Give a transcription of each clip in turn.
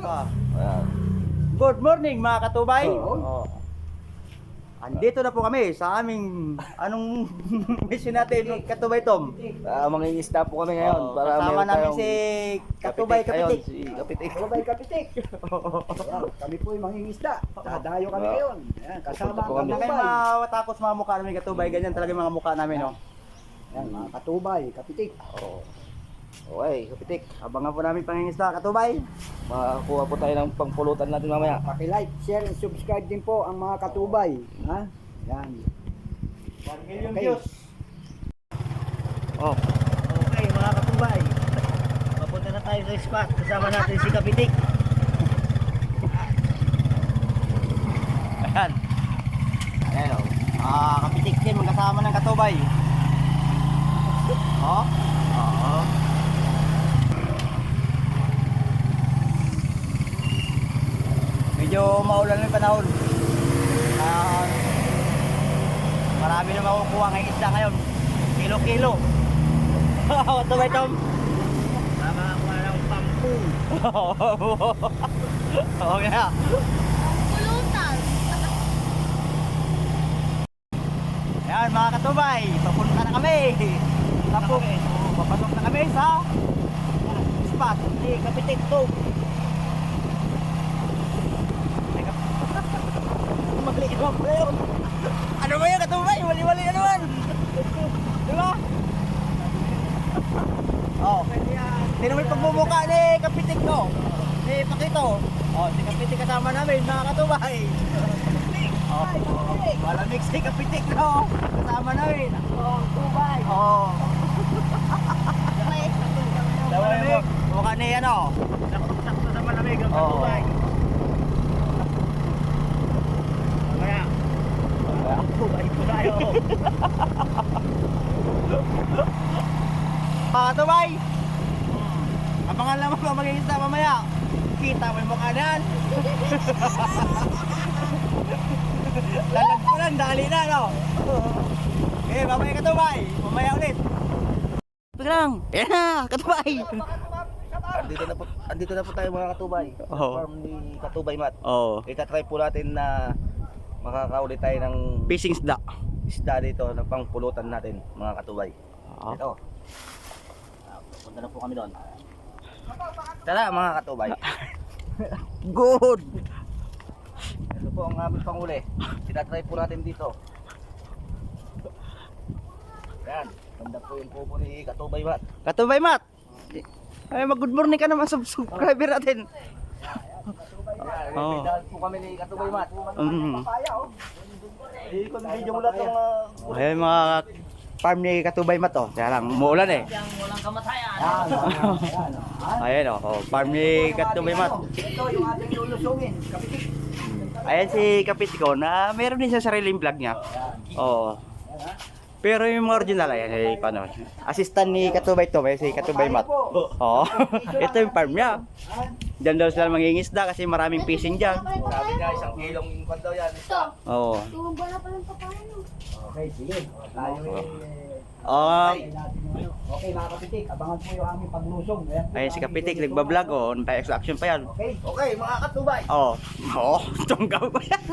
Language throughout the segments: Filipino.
Ayan. Good morning mga katubay. Oh. Andito na po kami sa aming anong mission natin, Katubay Tom. Mangingisda po kami ngayon para Kasama meron namin tayong si Katubay ayun, Kapitik. si Kapitik. Kabay Kapitik. Ayan, kami po yung mangingisda. Dadayo kami ngayon. Ayan, kasama Punta po ang kami. Hindi kayo katubay. matapos mga mukha namin Katubay, ganyan talaga yung mga mukha namin, no. Ayan, mga katubay, Kapitik. Oh. Okay, Kapitik. Abangan po namin pangingisda, Katubay. Makakuha po tayo ng pangpulutan natin mamaya. Paki-like, share, and subscribe din po ang mga katubay. Ha? Ayan. 1 million Okay. views. Oh. Okay mga Katubay, papunta na tayo sa spot. Kasama natin si Kapitik. Ayan. Ayan o. Kapitik din, magkasama ng Katubay. Oh. Oo. Medyo maulan yung panahon. Marami na makukuha ng isda ngayon. Kilo-kilo. Katubay Tom. Nakakakuha ng pampung. Oo nga. Pulutan. Ayan mga Katubay, papunta na kami. Tapos, papasok na kami sa spot ni Kapitik to. Maliit pa yun. Ano ba yun Katubay? Wali-wali na naman. Diba? Oh. Sino may pagmumukha ni Kapitik to? Si Pakito. Oh, si Kapitik kasama namin mga Katubay. Oh, malamig si Kapitik no. Kasama namin. Oh, Tubay. Oh. Malamig. Mukha ni ano? Sakto sa malamig ang Tubay. Mamaya. Tubay ko tayo. Tubay. Abangan lang mo mag-iisa mamaya. Kita mo yung mukha niyan. Lalag ko lang, dali na, no? Okay, mamaya Katubay. Mamaya ulit. Ito lang. Ayan na, Katubay. Andito na po tayo mga katubay. Oo. Farm ni Katubay Mat. Oo. Itatry po natin na makakauli tayo ng Fishing isda. isda dito na pangpulutan natin mga katubay. Oo. Ito. Punta na po kami doon. Tara mga katubay. Good. Ito po ang aming panguli. Itatry po natin dito. Yan. Ganda po yung kubo ni Katubay Mat. Katubay Mat. Ay, mag-good morning ka naman sa subscriber natin. Oo. May dahil po kami ni Katubay Mat. Ikon video mo lahat ng Ayan mga farm ni Katubay Mat, oh. Kaya lang, umuulan eh. Walang kamatayan. Ayan, oh. Farm ni Katubay Mat. Ito yung ating lulusungin, Kapitik. Ayan si Kapitiko na meron din siya sariling vlog niya. Oo. Pero yung mga original, ayan, eh, paano? Assistant ni Katubay to, si Katubay Mat. Oo. Ito yung farm niya. Diyan daw sila mangingisda kasi maraming fishing dyan. sabi niya isang kilong ingkod daw yan. Ito. Oo. Tumba na pala pa paano. Okay, sige. Tayo natin yung ano. Okay, mga Kapitik, abangan po yung aming paglusong. Ayan po Ayan si ang aming Kapitik, lulusong. nagbablog, oh. Nagpa-action pa yan. Okay. Okay mga katubay. Oo. Oo. Tunggaw pa yan.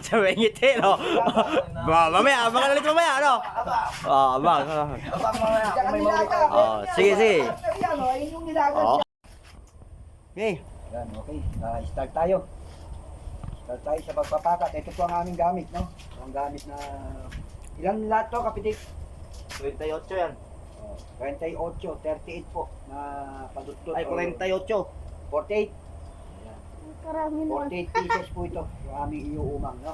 Sabi ngiti, no? Mamaya, abangan ulit mamaya, ano? Oo, abang. Abang mga kung may mawali tayo. Oo, sige, sige. Ayan, oh, ayun yung nilagan Oo. siya. Okay. Yan, okay. Start tayo. Start tayo sa pagpapakat. Ito po ang aming gamit, no? Ang gamit na... Ilan lahat to, Kapitik? 28 yan. 28, 38 po na paduttot. Ay, 48. 48. Karami na. 48 pieces po ito. Yung aming iuumang, no?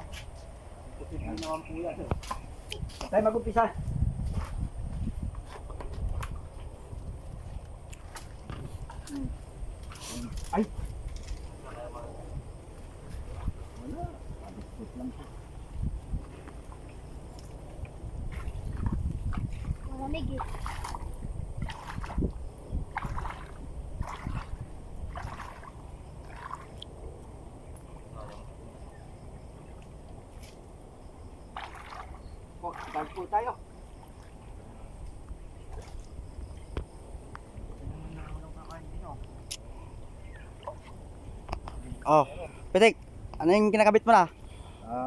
Ito naman po yan. Tayo mag-umpisa. Ay! Wala. Paduttot lang po. Malamig eh. Start po tayo. Oh, Pitik, ano yung kinakabit mo na?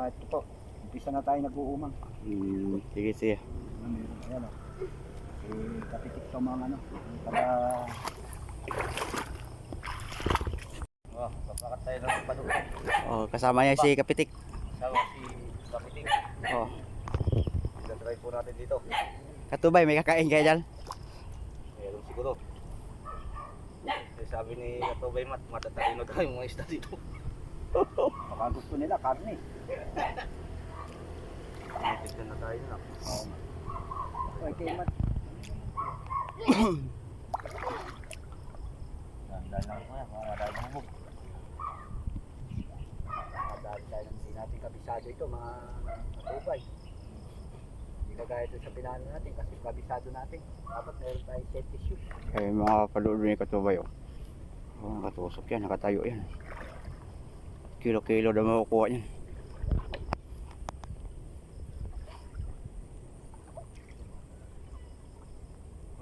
Ito po. Umpisa na tayo nag-uumang. Sige, sige. Ayan o. Kapitik sa mga ano. Para... Papakat tayo ng padukan. Oh, kasama niya si Kapitik. Sawa si Kapiting. Oh, Try po natin dito. Katubay, may kakain kayo dyan? Meron siguro. Kasi sabi ni Katubay Mat, matatayin na tayo mga isda dito. Baka gusto nila, karne. Tignan na tayo na. Okay, Mat. Dahil lang ko yan, mga dahil ng hubog. Dahil tayo hindi natin kabisado ito, mga katubay. Hindi kagaya ito sa pinano natin kasi kabisado natin. Dapat meron tayong safety shoes. Eh, mga paludo ni Katubay, oh. Oh, nakatusok yan, nakatayo yan. Kilo-kilo na makukuha yan.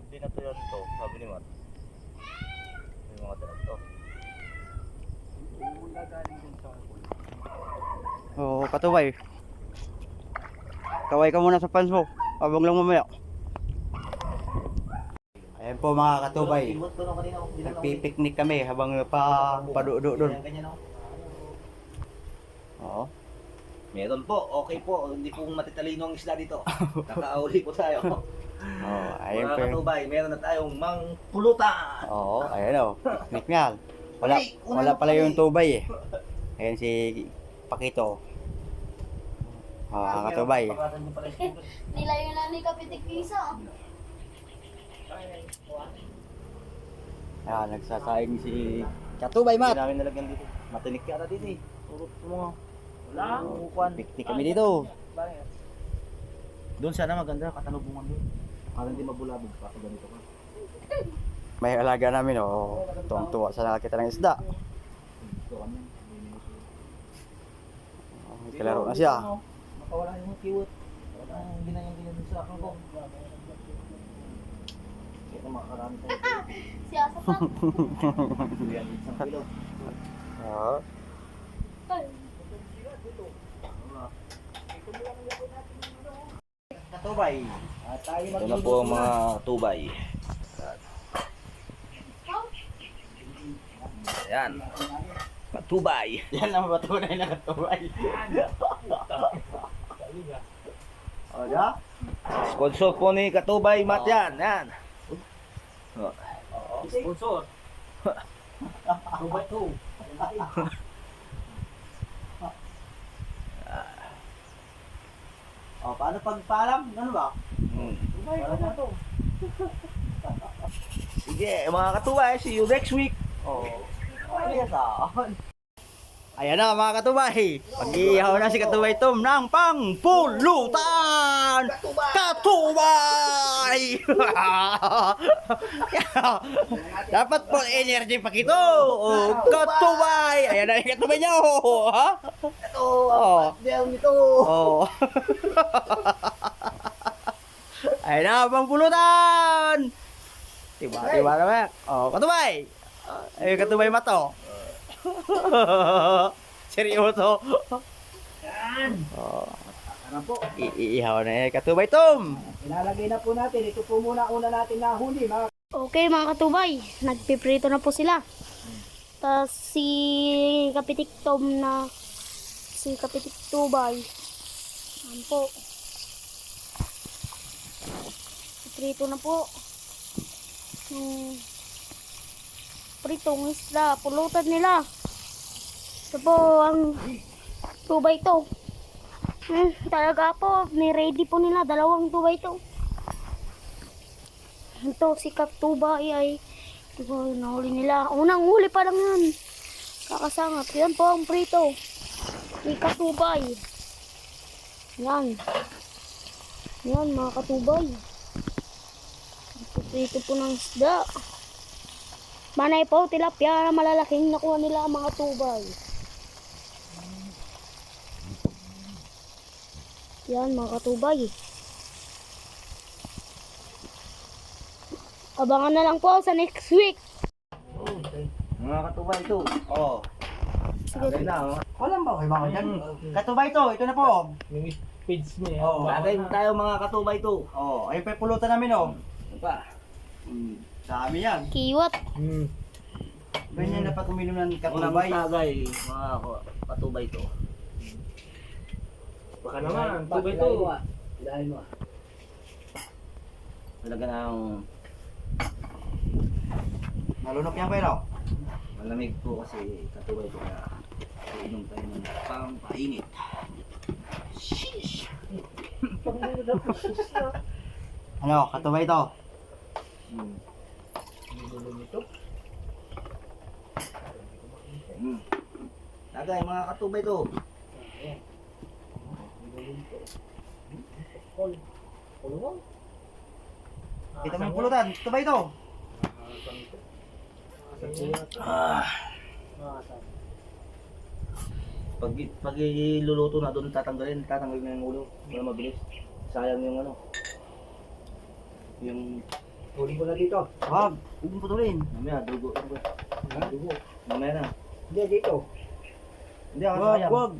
Hindi na to yan to, sabi ni Mat. May mga dalag to. Oh, Katubay. Kaway ka muna sa pants mo. Habang lang mamaya. Ayan po mga Katubay. Nagpipiknik kami habang padudo doon. Oo. Meron po, okay po. Hindi po matitalino ang isda dito. Kakauli po tayo. Oh, ayan Mga po. Katubay, meron na tayong mangpulutan. Oo, ayan o. Picnic nga. Wala pala yung tubay eh. Ayan si Pakito. Ah, Katubay. Nilayo na ni Kapitik Pisa. Ayan, nagsasaing si Katubay, Hindi Mat. namin nalagyan dito. Matinik yata dito eh. Puro mga upuan. Picnic kami dito. Doon sana maganda, katanubungan doon. Para hindi mabulabog pa pag ganito ka. May alaga namin oh. Tuwang-tuwa sa nakakita ng isda. Kilaro na siya. Makawala yung kiwot. Ang ginayang sa akin ko. Ito makarami tayo. Siyasa pa. Yan, isang kilo. Oo. Katubay. Tayo Ito na po ang mga tubay. Ayan. Patubay. Yan ang patunay na Katubay. O, diba? Sponsor po ni Katubay Mat yan. Yan. Sponsor. Katubay to. O, paano pagpaalam? Ano ba? Para na to. Sige, mga Katubay, see you next week. Ayan na mga Katubay. Pag-iihaw na si Katubay Tom ng pangpulutan. Katubay! Dapat po energy pa kito. Oh, Katubay! Ayan na yung Katubay niya. Oh, ha? Ito, Oh. down ito. Oh. Ayan na, pangpulutan! Tiba naman. Oh, Katubay! Ay, Katubay Mato. Seryoso. Oh, Ano po? iihaw na yung Katubay Tom. Ilalagay na po natin. Ito po muna una natin nahuli. Mga Okay mga katubay, nagpiprito na po sila. Tapos si Kapitik Tom na si Kapitik Tubay. Ayan po. Prito na po. Yung pritong isda, pulutan nila. Ito po ang tubay to. Talaga po, ni-ready po nila, dalawang tubay to. Ito, si Katubay ay diba, nahuli nila. Unang huli pa lang yan. Kakasangap. Yan po ang prito. Si Katubay. Yan. Yan mga Katubay. Prito po ng isda. Manay po, tilapia na malalaking nakuha nila ang mga tubay. Yan mga Katubay. Abangan na lang po sa next week. Mga Katubay ito. Oh. Sige. Walang ba kayo mga dyan? Katubay to, ito na po. Yung page mo eh. Oh, Bagay mo tayo mga katubay to. Oh, ayun pa yung pulutan namin oh. Ano pa? Dami yan. Kiwat. Ganyan dapat uminom ng Katubay. katubay. Bagay, mga katubay to. Baka naman, tubay to. Ilahin mo. Talaga ng Nalunok yan pero. malamig po kasi katubay to kaya inom tayo ng pampainit. Ano, katubay to. Tagay mga katubay to. Kita mo yung pulutan, katubay to. Pag iluluto na doon tatanggalin na yung ulo. Wala mabilis. Sayang yung ano. Yung Huli ko na dito. Wag, huwag mo putulin. mamaya dugo. Dugo. Mamaya na. Hindi, dito. Hindi ako Wag, sayang. wag.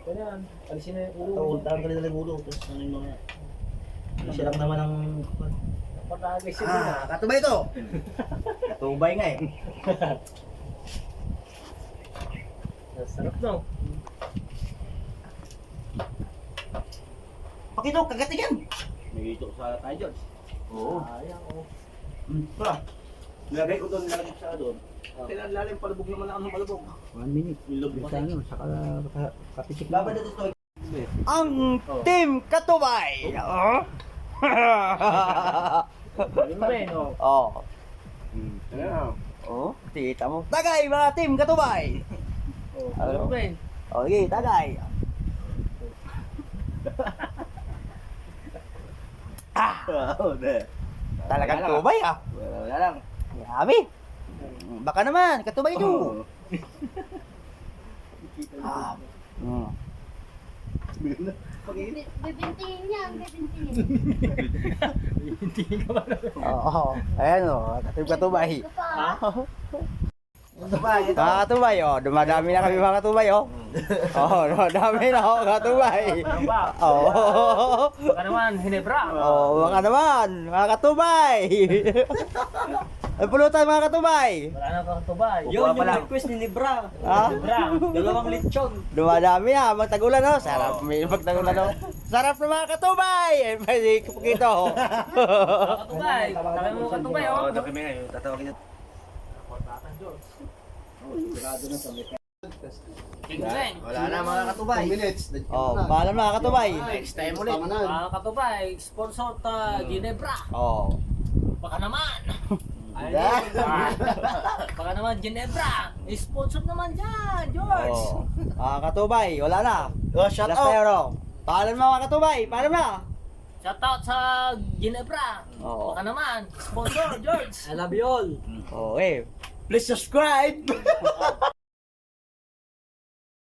Ganyan. Alisin na yung ulo. Ito, tanggalin na yung ulo. Tapos ano yung mga siya lang naman ang Patagay siya na. Katubay to. Katubay nga eh. Sarap no. Pakito, kagatigan. may ito sa tayo George. Oo. Sayang oh. Tara. Nilagay ko doon, nilagay ko sa doon. Lalim, palubog naman ang palubog. 1 minute. Yung loob pa Sa ano, saka kapitik Laban na to. Ang Team Katubay. Oh. Ayun ba eh, no? Oh. Ano? Oh, kita mo. Tagay mga Team Katubay. Ayun ba eh? Okay, tagay. Talagang tubay ah. Wala lang. Grabe. Baka naman, katubay ito. Ah. Mm. Bibintingin niya, bibintingin. Oo. Ayan o, katubay. Katubay, ito. Mga katubay oh, dumadami na kami mga katubay oh. Oo, dumadami na ako katubay. Oo. Baka naman, Hinebra. Oo, baka naman, mga katubay. Ay pulutan mga katubay. Wala na kakatubay. Yun, yung request ni Libra. Ha? Libra. Dalawang lechon. Dumadami na, magtagulan oh. Sarap, may magtagulan oh. Sarap na mga katubay. Ay, pwede kapagito oh. Kakatubay. Tawag mo kakatubay oh. Oo, kami ngayon. Tatawagin niya. Wala na mga katubay. Oh, paalam mga katubay. Next time ulit. Mga katubay, sponsor ta Ginebra. Oh. Baka naman. Ay, baka naman Ginebra. Sponsor naman dyan, George. Oh. Mga katubay, wala na. Oh, shout Last tayo no. Paalam mga katubay, paalam na. Shout out sa Ginebra. Oo. Baka naman, sponsor George. I love you all. Oh, eh. Please subscribe.